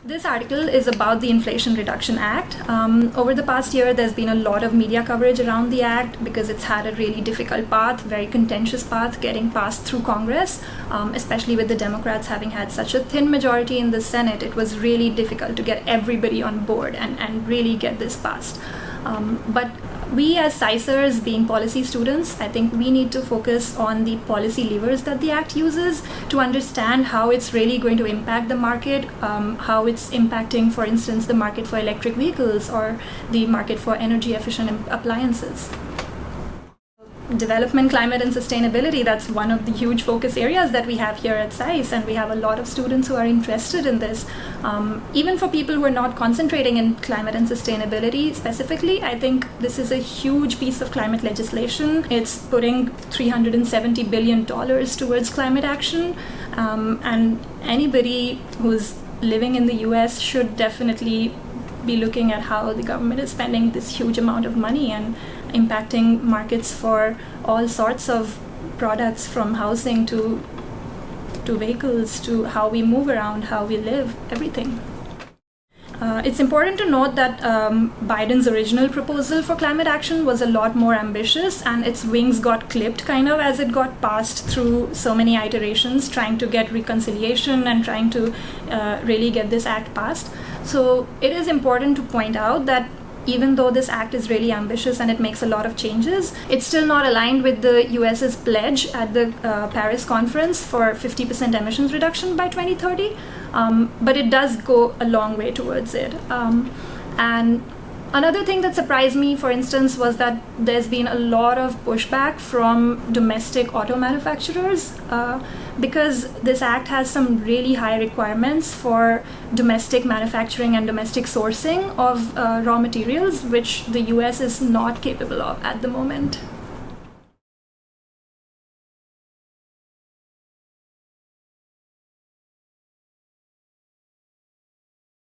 This article is about the Inflation Reduction Act. Over the past year, there's been a lot of media coverage around the act because it's had a really difficult path, very contentious path getting passed through Congress, especially with the Democrats having had such a thin majority in the Senate. It was really difficult to get everybody on board and really get this passed. But we as SAISers, being policy students, I think we need to focus on the policy levers that the Act uses to understand how it's really going to impact the market, how it's impacting, for instance, the market for electric vehicles or the market for energy efficient appliances. Development, climate, and sustainability, that's one of the huge focus areas that we have here at SAIS, and we have a lot of students who are interested in this. Even for people who are not concentrating in climate and sustainability specifically, I think this is a huge piece of climate legislation. It's putting $370 billion towards climate action, and anybody who's living in the US should definitely be looking at how the government is spending this huge amount of money and impacting markets for all sorts of products, from housing to vehicles, to how we move around, how we live, everything. It's important to note that Biden's original proposal for climate action was a lot more ambitious, and its wings got clipped kind of as it got passed through so many iterations, trying to get reconciliation and trying to really get this act passed. So it is important to point out that even though this act is really ambitious and it makes a lot of changes, it's still not aligned with the US's pledge at the Paris conference for 50% emissions reduction by 2030, but it does go a long way towards it. And another thing that surprised me, for instance, was that there's been a lot of pushback from domestic auto manufacturers because this act has some really high requirements for domestic manufacturing and domestic sourcing of raw materials, which the US is not capable of at the moment.